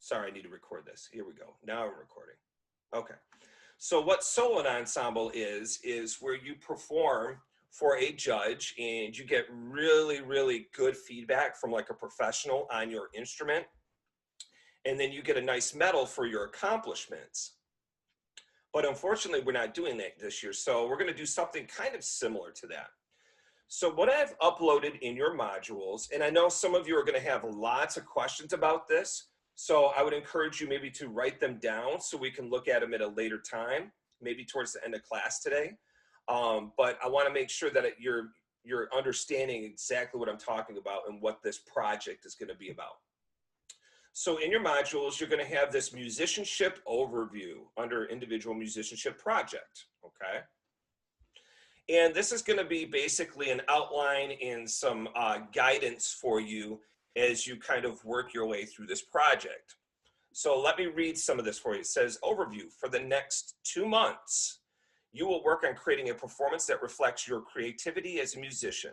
Sorry, I need to record this. Here we go. Now I'm recording. Okay. So what solo and ensemble is where you perform for a judge and you get really, really good feedback from like a professional on your instrument. And then you get a nice medal for your accomplishments. But unfortunately, we're not doing that this year. So we're going to do something kind of similar to that. So what I've uploaded in your modules, and I know some of you are going to have lots of questions about this, so I would encourage you maybe to write them down so we can look at them at a later time, maybe towards the end of class today. But I want to make sure that you're understanding exactly what I'm talking about and what this project is going to be about. So in your modules, you're going to have this musicianship overview under individual musicianship project, okay? And this is going to be basically an outline and some guidance for you as you kind of work your way through this project. So let me read some of this for you. It says, overview, for the next 2 months, you will work on creating a performance that reflects your creativity as a musician.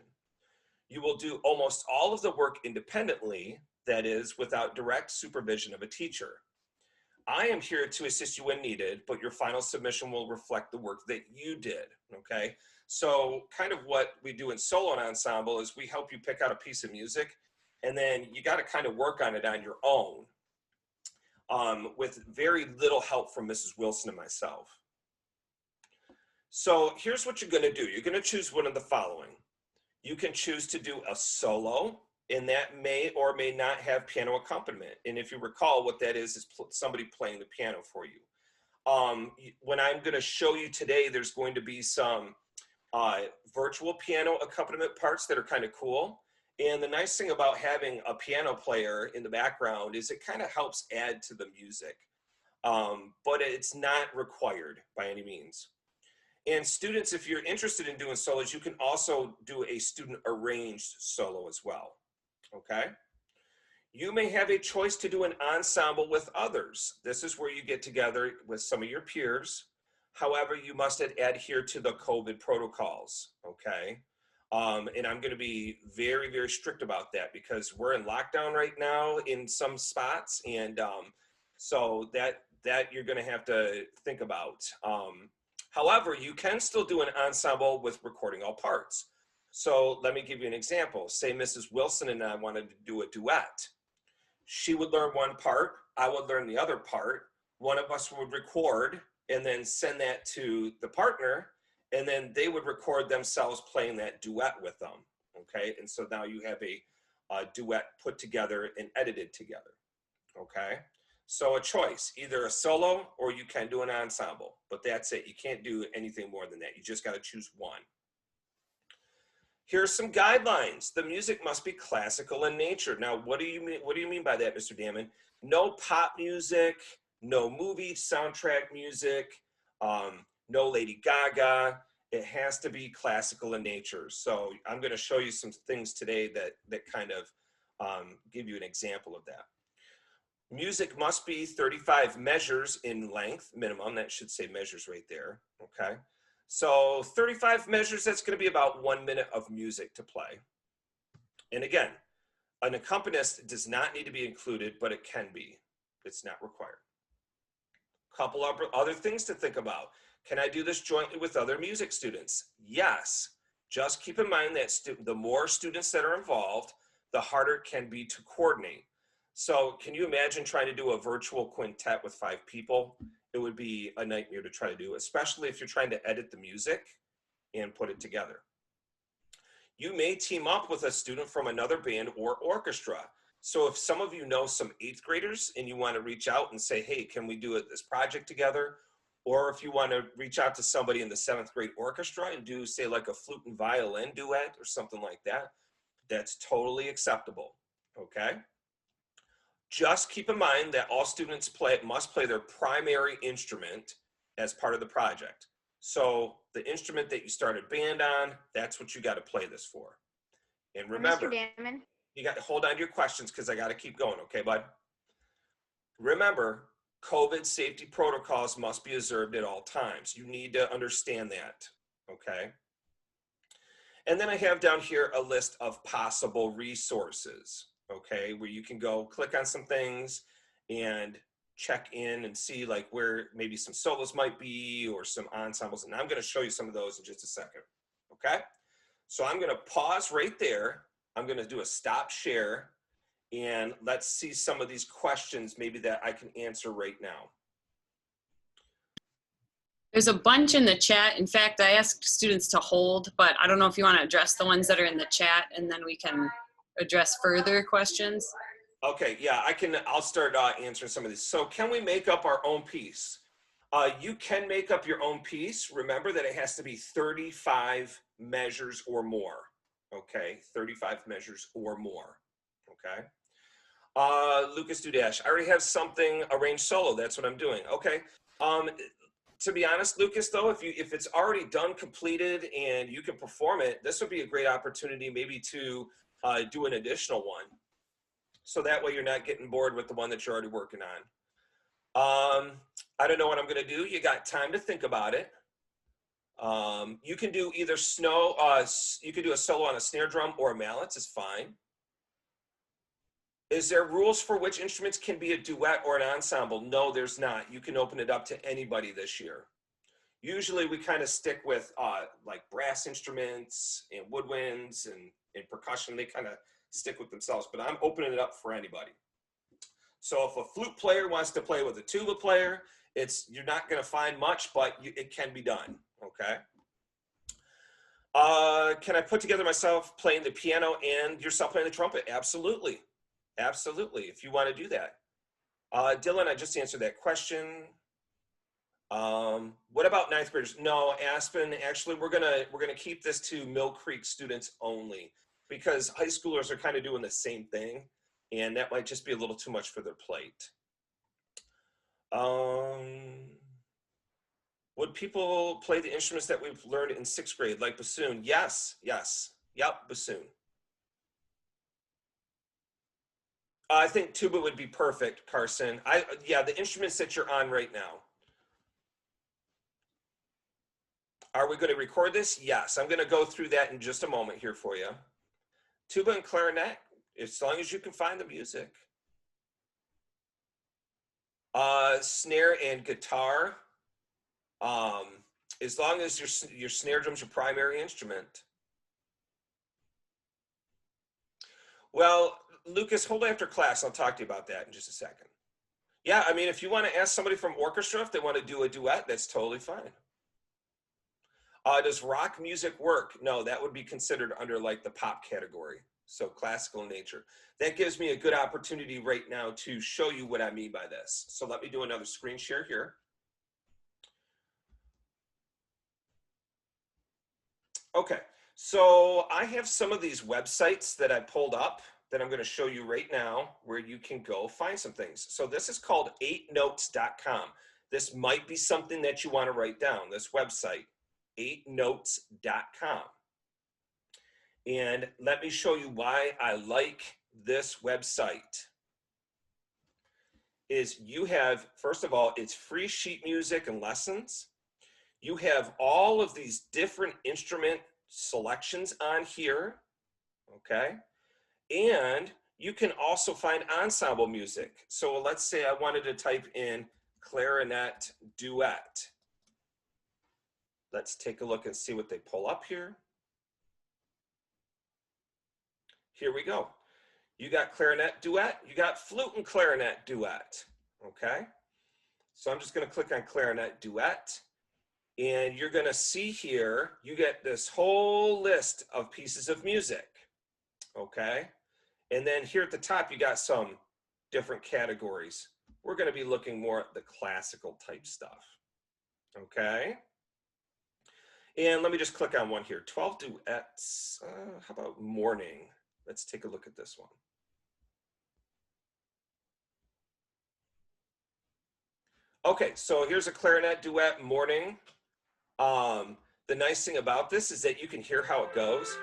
You will do almost all of the work independently, that is, without direct supervision of a teacher. I am here to assist you when needed, but your final submission will reflect the work that you did, okay? So kind of what we do in solo and ensemble is we help you pick out a piece of music, and then you got to kind of work on it on your own with very little help from Mrs. Wilson and myself. So here's what you're going to do. You're going to choose one of the following. You can choose to do a solo, and that may or may not have piano accompaniment. And if you recall, what that is somebody playing the piano for you. When I'm going to show you today, there's going to be some virtual piano accompaniment parts that are kind of cool. And the nice thing about having a piano player in the background is it kind of helps add to the music, but it's not required by any means. And students, if you're interested in doing solos, you can also do a student arranged solo as well, okay? You may have a choice to do an ensemble with others. This is where you get together with some of your peers. However, you must adhere to the COVID protocols, okay? And I'm gonna be very, very strict about that because we're in lockdown right now in some spots. And so that you're gonna have to think about. However, you can still do an ensemble with recording all parts. So let me give you an example. Say Mrs. Wilson and I wanted to do a duet. She would learn one part, I would learn the other part. One of us would record and then send that to the partner, and then they would record themselves playing that duet with them, okay? And so now you have a duet put together and edited together, okay? So a choice, either a solo or you can do an ensemble, but that's it. You can't do anything more than that. You just got to choose one. Here are some guidelines. The music must be classical in nature. Now, what do you mean? What do you mean by that, Mr. Damon? No pop music, no movie soundtrack music, no Lady Gaga. It has to be classical in nature. So I'm going to show you some things today that kind of give you an example of that. Music must be 35 measures in length, minimum. That should say measures right there, okay? So 35 measures, that's going to be about 1 minute of music to play. And again, an accompanist does not need to be included, but it can be. It's not required. Couple of other things to think about. Can I do this jointly with other music students? Yes. Just keep in mind that the more students that are involved, the harder it can be to coordinate. So can you imagine trying to do a virtual quintet with 5 people? It would be a nightmare to try to do, especially if you're trying to edit the music and put it together. You may team up with a student from another band or orchestra. So if some of you know some 8th graders and you want to reach out and say, hey, can we do this project together? Or if you want to reach out to somebody in the 7th grade orchestra and do, say, like a flute and violin duet or something like that, that's totally acceptable, okay? Just keep in mind that all students must play their primary instrument as part of the project. So the instrument that you started band on, that's what you got to play this for. And remember, Mr. Damon, you got to hold on to your questions because I got to keep going, okay, bud? Remember, COVID safety protocols must be observed at all times. You need to understand that, okay? And then I have down here a list of possible resources, okay, where you can go click on some things and check in and see like where maybe some solos might be or some ensembles. And I'm going to show you some of those in just a second. Okay. So I'm going to pause right there. I'm going to do a stop share, and let's see some of these questions maybe that I can answer right now. There's a bunch in the chat. In fact, I asked students to hold, but I don't know if you want to address the ones that are in the chat, and then we can address further questions. Okay, yeah, I'll start answering some of these. So can we make up our own piece? You can make up your own piece. Remember that it has to be 35 measures or more. Okay, 35 measures or more. Okay. Lucas Dudash, I already have something arranged solo. That's what I'm doing. Okay. To be honest, Lucas, though, if it's already done, completed, and you can perform it, this would be a great opportunity maybe to do an additional one. So that way you're not getting bored with the one that you're already working on. I don't know what I'm going to do. You got time to think about it. You can do either you can do a solo on a snare drum or a mallets. It's fine. Is there rules for which instruments can be a duet or an ensemble? No, there's not. You can open it up to anybody this year. Usually we kind of stick with like brass instruments and woodwinds and percussion. They kind of stick with themselves, but I'm opening it up for anybody. So if a flute player wants to play with a tuba player, you're not going to find much, but it can be done. Okay. Can I put together myself playing the piano and yourself playing the trumpet? Absolutely. Absolutely. If you want to do that. Dylan, I just answered that question. What about ninth graders? No, Aspen, actually, we're gonna keep this to Mill Creek students only, because high schoolers are kind of doing the same thing, and that might just be a little too much for their plate. Would people play the instruments that we've learned in 6th grade, like bassoon? Yes, yes, yep, bassoon. I think tuba would be perfect, Carson. Yeah, the instruments that you're on right now. Are we going to record this? Yes, I'm going to go through that in just a moment here for you. Tuba and clarinet, as long as you can find the music. Snare and guitar, as long as your snare drum's your primary instrument. Well, Lucas, hold after class. I'll talk to you about that in just a second. Yeah, I mean, if you want to ask somebody from orchestra if they want to do a duet, that's totally fine. Does rock music work? No, that would be considered under like the pop category. So classical in nature. That gives me a good opportunity right now to show you what I mean by this. So let me do another screen share here. Okay, so I have some of these websites that I pulled up that I'm going to show you right now where you can go find some things. So this is called 8notes.com. This might be something that you want to write down, this website, 8notes.com. And let me show you why I like this website. You have, first of all, it's free sheet music and lessons. You have all of these different instrument selections on here, okay? And you can also find ensemble music. So let's say I wanted to type in clarinet duet. Let's take a look and see what they pull up here. Here we go. You got clarinet duet, you got flute and clarinet duet, okay? So I'm just gonna click on clarinet duet, and you're gonna see here, you get this whole list of pieces of music, okay? And then here at the top, you got some different categories. We're gonna be looking more at the classical type stuff, okay? And let me just click on one here, 12 duets, how about morning? Let's take a look at this one. Okay, so here's a clarinet duet, morning. The nice thing about this is that you can hear how it goes.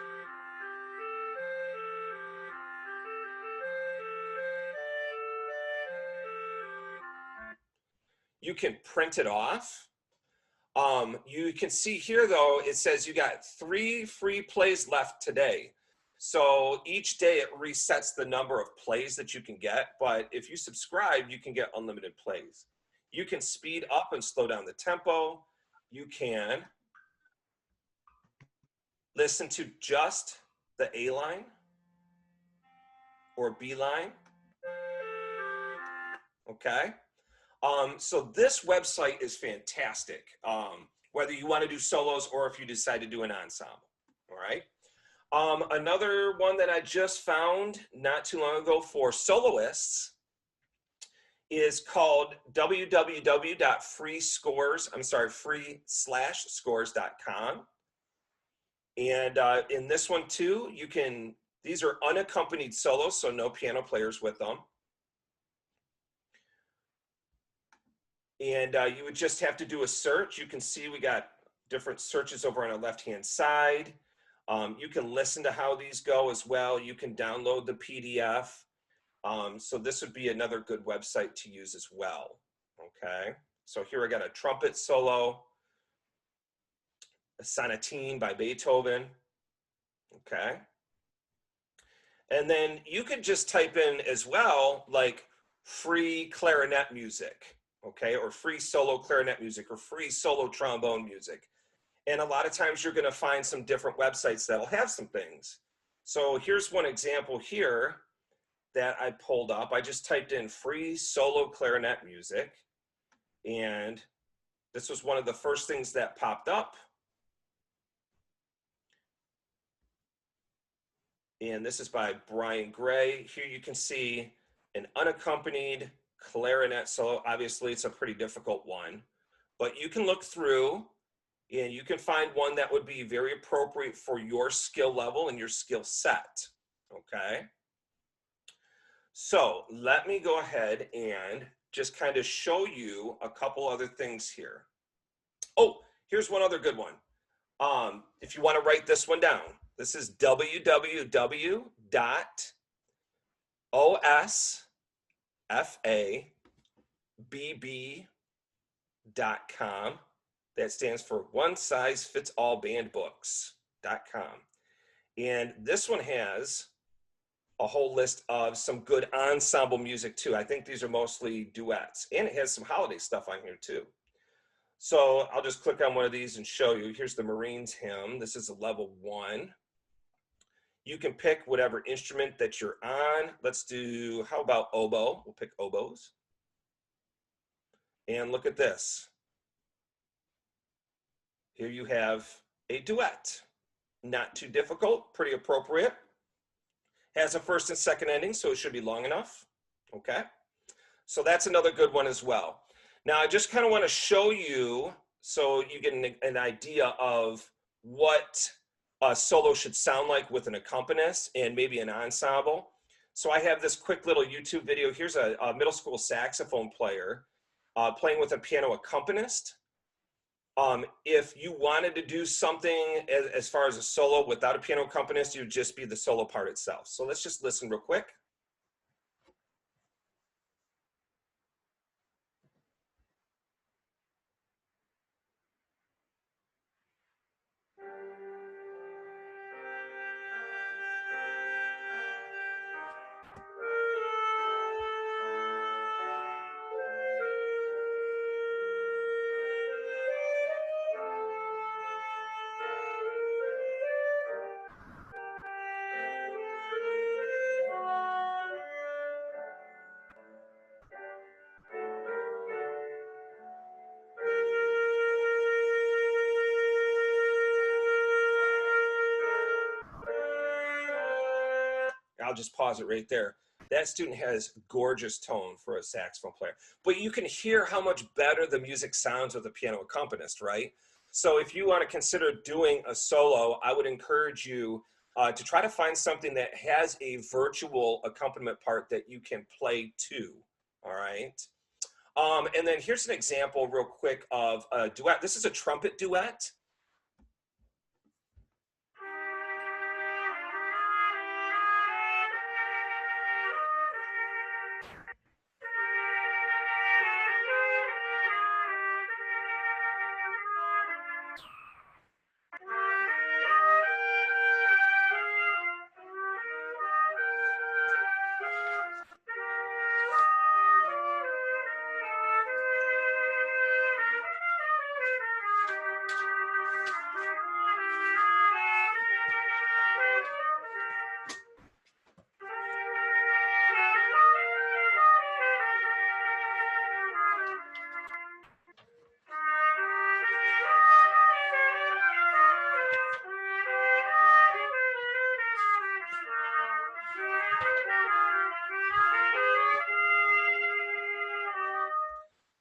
You can print it off. You can see here though, it says you got 3 free plays left today. So each day it resets the number of plays that you can get, but if you subscribe, you can get unlimited plays. You can speed up and slow down the tempo. You can listen to just the A line or B line, okay? So this website is fantastic, whether you want to do solos or if you decide to do an ensemble, all right? Another one that I just found not too long ago for soloists is called free/scores.com. And in this one too, these are unaccompanied solos, so no piano players with them. And you would just have to do a search. You can see we got different searches over on the left-hand side. You can listen to how these go as well. You can download the PDF. So this would be another good website to use as well. Okay, so here I got a trumpet solo, a sonatine by Beethoven. Okay, and then you could just type in as well, like free clarinet music, okay, or free solo clarinet music, or free solo trombone music. And a lot of times you're going to find some different websites that'll have some things. So here's one example here that I pulled up. I just typed in free solo clarinet music, and this was one of the first things that popped up. And this is by Brian Gray. Here you can see an unaccompanied clarinet solo. Obviously, it's a pretty difficult one, but you can look through and you can find one that would be very appropriate for your skill level and your skill set, okay? So let me go ahead and just kind of show you a couple other things here. Oh, here's one other good one. If you want to write this one down, this is www.osfabb.com. That stands for One Size Fits All Bandbooks.com. And this one has a whole list of some good ensemble music too. I think these are mostly duets, and it has some holiday stuff on here too. So I'll just click on one of these and show you. Here's the Marines hymn. This is a level 1. You can pick whatever instrument that you're on. Let's do, how about oboe? We'll pick oboes. And look at this. Here you have a duet. Not too difficult, pretty appropriate. Has a first and second ending, so it should be long enough. Okay, so that's another good one as well. Now I just kind of want to show you so you get an idea of what a solo should sound like with an accompanist and maybe an ensemble. So I have this quick little YouTube video. Here's a middle school saxophone player playing with a piano accompanist. If you wanted to do something as far as a solo without a piano accompanist, you'd just be the solo part itself. So let's just listen real quick. I'll just pause it right there. That student has gorgeous tone for a saxophone player, but you can hear how much better the music sounds with a piano accompanist, right? So if you want to consider doing a solo, I would encourage you to try to find something that has a virtual accompaniment part that you can play to, all right? And then here's an example real quick of a duet. This is a trumpet duet.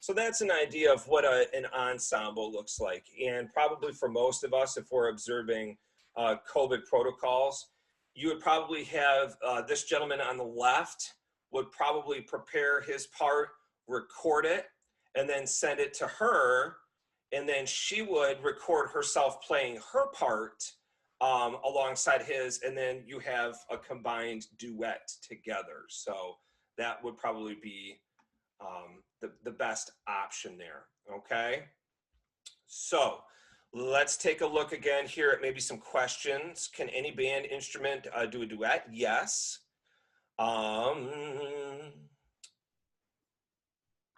So that's an idea of what an ensemble looks like. And probably for most of us, if we're observing COVID protocols, you would probably have this gentleman on the left would probably prepare his part, record it, and then send it to her. And then she would record herself playing her part alongside his. And then you have a combined duet together. So that would probably be the best option there, okay? So let's take a look again here at maybe some questions. Can any band instrument do a duet? Yes. I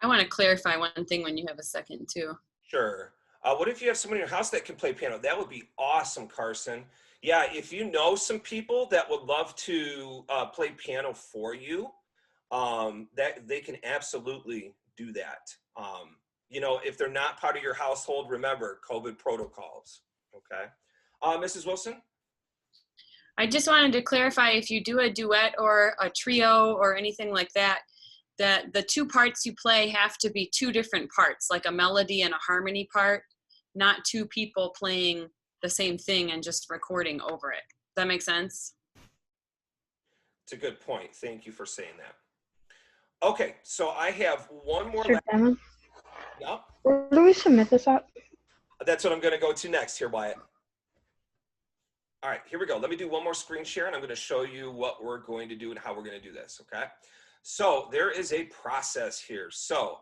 want to clarify one thing when you have a second too. Sure. What if you have someone in your house that can play piano? That would be awesome, Carson. Yeah, if you know some people that would love to play piano for you, that they can absolutely do that. You know, if they're not part of your household, remember COVID protocols. Okay. Mrs. Wilson? I just wanted to clarify, if you do a duet or a trio or anything like that, that the two parts you play have to be two different parts, like a melody and a harmony part, not two people playing the same thing and just recording over it. Does that make sense? It's a good point. Thank you for saying that. Okay, so I have one more. Mr. Demon, Yep. where do we submit this at? That's what I'm going to go to next here, Wyatt. All right, here we go. Let me do one more screen share, and I'm going to show you what we're going to do and how we're going to do this, okay? So there is a process here. So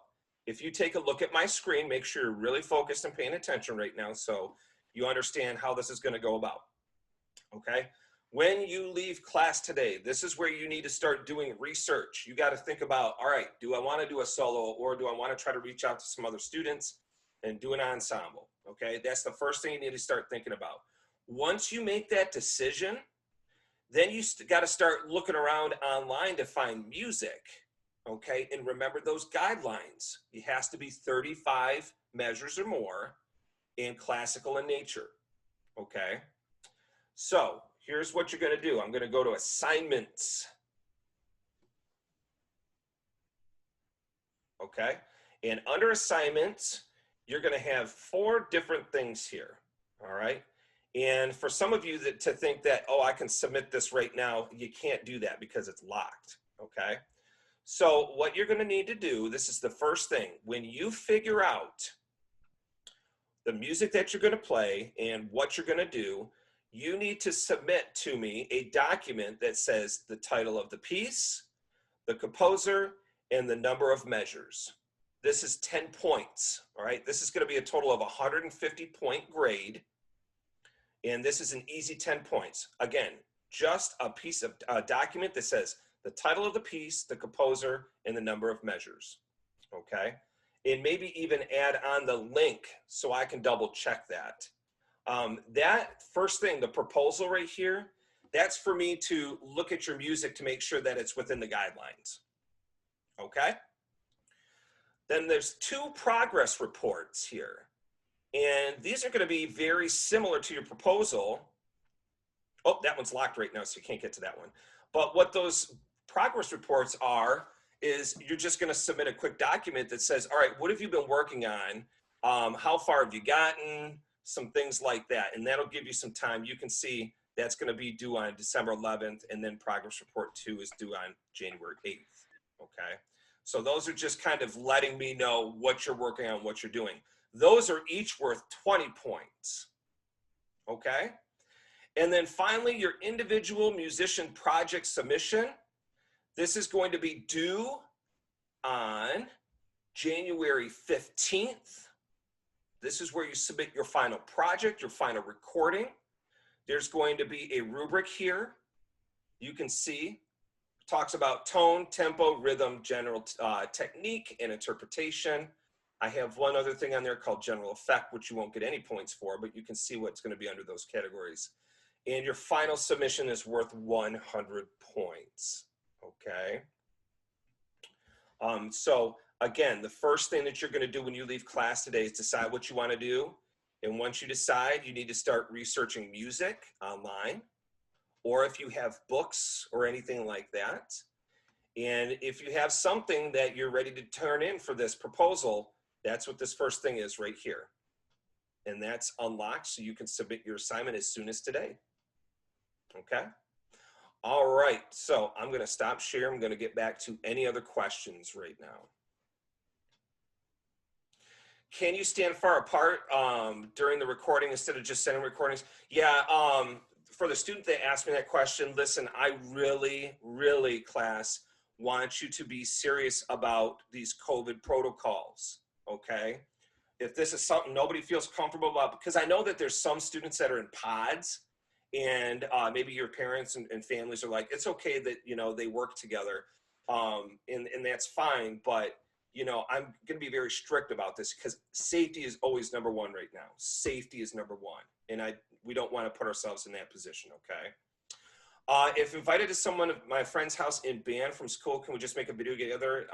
if you take a look at my screen, make sure you're really focused and paying attention right now so you understand how this is going to go about, okay? When you leave class today, this is where you need to start doing research. You got to think about, all right, do I want to do a solo, or do I want to try to reach out to some other students and do an ensemble? Okay, that's the first thing you need to start thinking about. Once you make that decision, then you got to start looking around online to find music. Okay, and remember those guidelines. It has to be 35 measures or more in classical in nature. Okay, so here's what you're going to do. I'm going to go to assignments. Okay. And under assignments, you're going to have 4 different things here. All right. And for some of you to think that, oh, I can submit this right now, you can't do that because it's locked. Okay. So what you're going to need to do, this is the first thing. When you figure out the music that you're going to play and what you're going to do, you need to submit to me a document that says the title of the piece, the composer, and the number of measures. This is 10 points, all right? This is going to be a total of 150-point grade, and this is an easy 10 points. Again, just a piece of document that says the title of the piece, the composer, and the number of measures, okay? And maybe even add on the link so I can double check that. That first thing, the proposal right here, that's for me to look at your music to make sure that it's within the guidelines. Okay? Then there's 2 progress reports here. And these are going to be very similar to your proposal. Oh, that one's locked right now, so you can't get to that one. But what those progress reports are is you're just going to submit a quick document that says, all right, what have you been working on? How far have you gotten? Some things like that, and that'll give you some time. You can see that's going to be due on December 11th, and then progress report 2 is due on January 8th. Okay, so those are just kind of letting me know what you're working on, what you're doing. Those are each worth 20 points. Okay, and then finally, your individual musician project submission. This is going to be due on January 15th. This is where you submit your final project, your final recording. There's going to be a rubric here. You can see, talks about tone, tempo, rhythm, general technique, and interpretation. I have one other thing on there called general effect, which you won't get any points for, but you can see what's going to be under those categories. And your final submission is worth 100 points, okay? So again, the first thing that you're going to do when you leave class today is decide what you want to do. And once you decide, you need to start researching music online, or if you have books or anything like that. And if you have something that you're ready to turn in for this proposal, That's what this first thing is right here. And that's unlocked, so you can submit your assignment as soon as today. Okay? All right, so I'm going to stop sharing. I'm going to get back to any other questions right now. Can you stand far apart during the recording instead of just sending recordings? Yeah, for the student that asked me that question, listen, I really, class, want you to be serious about these COVID protocols, okay? If this is something nobody feels comfortable about, because I know that there's some students that are in pods, and maybe your parents and families are like, it's okay that, you know, they work together, and that's fine, but you know, I'm going to be very strict about this because safety is always number one right now. Safety is number one. And we don't want to put ourselves in that position, okay? If invited to someone of my friend's house in band from school, can we just make a video together?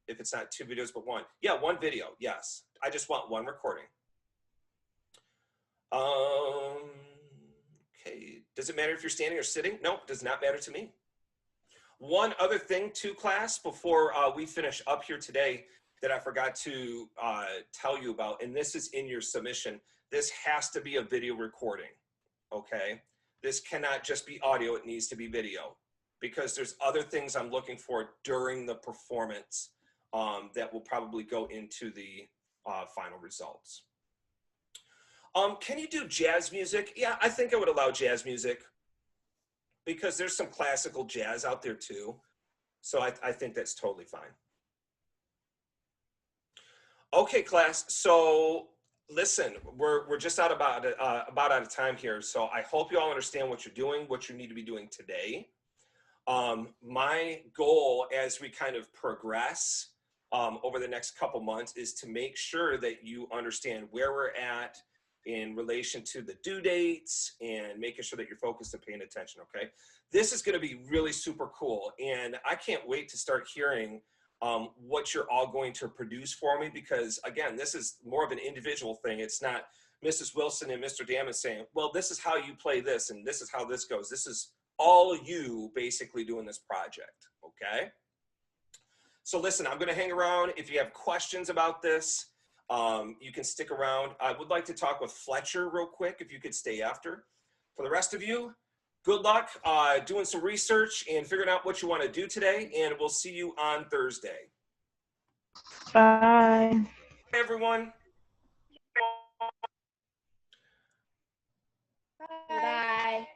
If it's not 2 videos, but 1. Yeah, 1 video, yes. I just want 1 recording. Okay, does it matter if you're standing or sitting? No, it does not matter to me. One other thing to class before we finish up here today that I forgot to tell you about, and this is in your submission, this has to be a video recording, okay? This cannot just be audio, it needs to be video, because there's other things I'm looking for during the performance that will probably go into the final results. Can you do jazz music? Yeah, I think I would allow jazz music, because there's some classical jazz out there too. So I think that's totally fine. Okay, class, so listen, we're just about out of time here. So I hope you all understand what you're doing, what you need to be doing today. My goal as we kind of progress over the next couple months is to make sure that you understand where we're at in relation to the due dates and making sure that you're focused and paying attention, okay? This is gonna be really super cool, and I can't wait to start hearing what you're all going to produce for me, because again, this is more of an individual thing. It's not Mrs. Wilson and Mr. Damon saying, well, this is how you play this and this is how this goes. This is all you basically doing this project, okay? So listen, I'm gonna hang around. If you have questions about this, you can stick around. I would like to talk with Fletcher real quick, if you could stay after. For the rest of you, good luck doing some research and figuring out what you want to do today, and we'll see you on Thursday. Bye. Bye, everyone. Bye.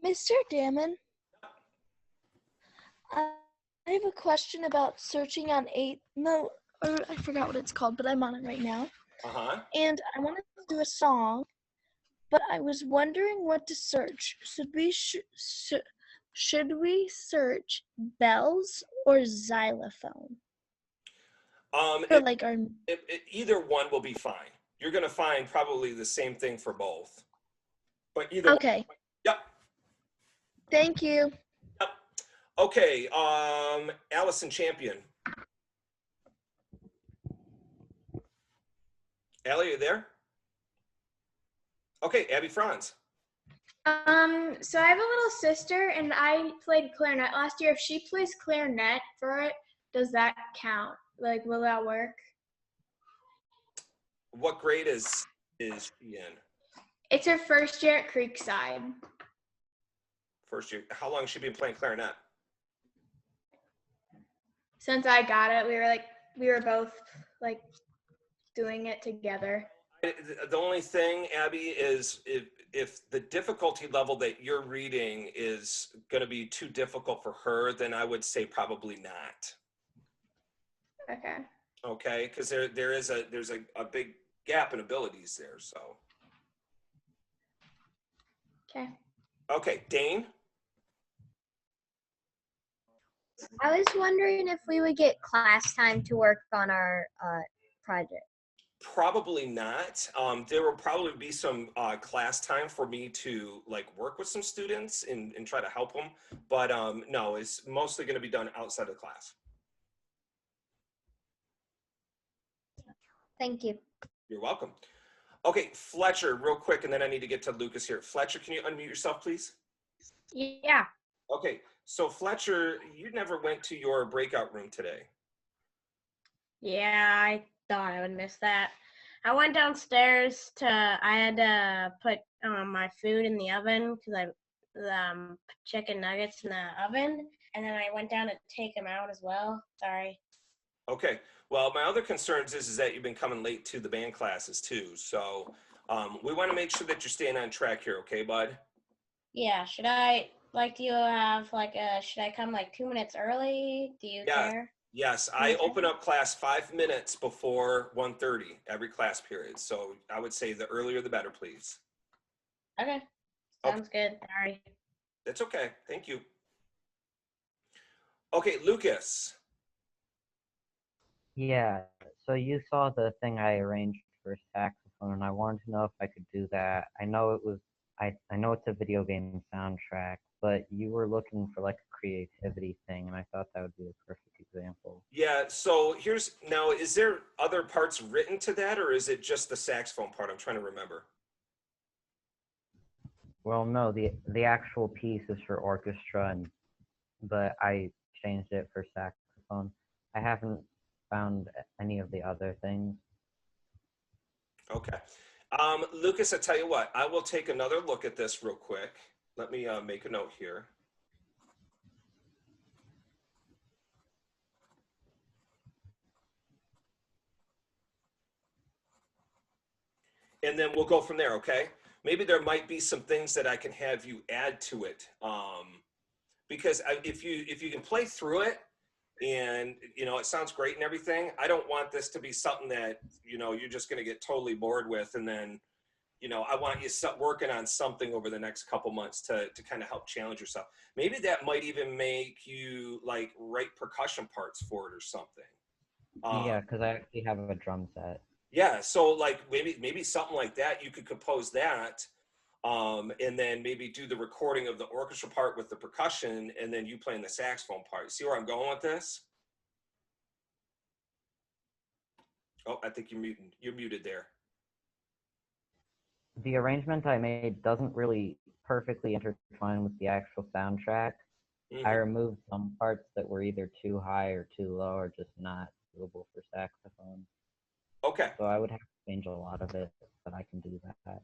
Mr. Damon, I have a question about searching on I forgot what it's called, but I'm on it right now. And I wanted to do a song, but I was wondering what to search. Should we search bells or xylophone? Either one will be fine. You're going to find probably the same thing for both. But either okay. One. Yep. Thank you. Yep. Okay, Allison Champion. Allie, are you there? Okay, Abby Franz. So I have a little sister, and I played clarinet last year. If she plays clarinet for it, does that count? Like, will that work? What grade is she in? It's her first year at Creekside. First year. How long has she been playing clarinet? Since I got it, we were both like doing it together. The only thing, Abby, is if the difficulty level that you're reading is going to be too difficult for her, then I would say probably not. Okay. Okay, because there's a big gap in abilities there. So. Okay. Okay, Dane. I was wondering if we would get class time to work on our project. Probably not. There will probably be some class time for me to like work with some students and try to help them. But no, it's mostly going to be done outside of class. Thank you. You're welcome. Okay, Fletcher, real quick, and then I need to get to Lucas here. Fletcher, can you unmute yourself, please? Yeah. Okay, So Fletcher, you never went to your breakout room today. Yeah, I thought I would miss that. I went downstairs I had to put my food in the oven because I chicken nuggets in the oven, and then I went down to take them out as well. Sorry. Okay. Well, my other concerns is that you've been coming late to the band classes too. So we want to make sure that you're staying on track here. Okay, bud? Yeah. Should you have should I come like 2 minutes early? Do you care? Yes. I open up class 5 minutes before 1:30 every class period. So I would say the earlier the better, please. Okay. Sounds good. Sorry. That's okay. Thank you. Okay, Lucas. Yeah, so you saw the thing I arranged for saxophone, and I wanted to know if I could do that. I know I know it's a video game soundtrack, but you were looking for like a creativity thing, and I thought that would be a perfect example. Yeah, so now, is there other parts written to that, or is it just the saxophone part? I'm trying to remember. Well, no, the actual piece is for orchestra, but I changed it for saxophone. I haven't found any of the other things. Okay. Lucas, I tell you what, I will take another look at this real quick. Let me make a note here. And then we'll go from there, okay? Maybe there might be some things that I can have you add to it. Because if you can play through it and, it sounds great and everything, I don't want this to be something that, you're just going to get totally bored with. And then, I want you working on something over the next couple months to kind of help challenge yourself. Maybe that might even make you like write percussion parts for it or something. Yeah, because I actually have a drum set. Yeah, so like maybe something like that, you could compose that, and then maybe do the recording of the orchestra part with the percussion, and then you playing the saxophone part. See where I'm going with this? Oh, I think you're muted there. The arrangement I made doesn't really perfectly intertwine with the actual soundtrack. Mm-hmm. I removed some parts that were either too high or too low or just not suitable for saxophone. Okay. So I would have to change a lot of it, but I can do that.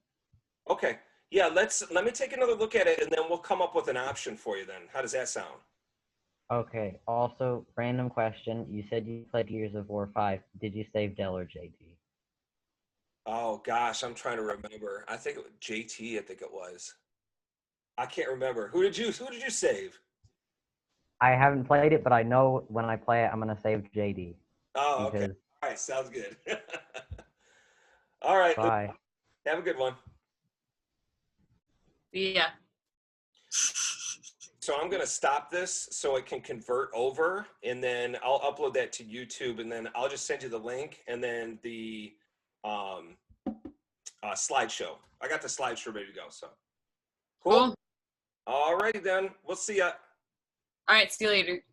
Okay. Yeah, let me take another look at it, and then we'll come up with an option for you then. How does that sound? Okay. Also, random question. You said you played Gears of War 5. Did you save Dell or JD? Oh gosh, I'm trying to remember. I think it was JT, I think it was. I can't remember. Who did you save? I haven't played it, but I know when I play it, I'm going to save JD. Oh, okay. All right, sounds good. All right. Bye. Have a good one. Yeah. So I'm going to stop this so it can convert over, and then I'll upload that to YouTube, and then I'll just send you the link and then the slideshow. I got the slideshow ready to go. So cool. All righty then. We'll see ya. All right. See you later.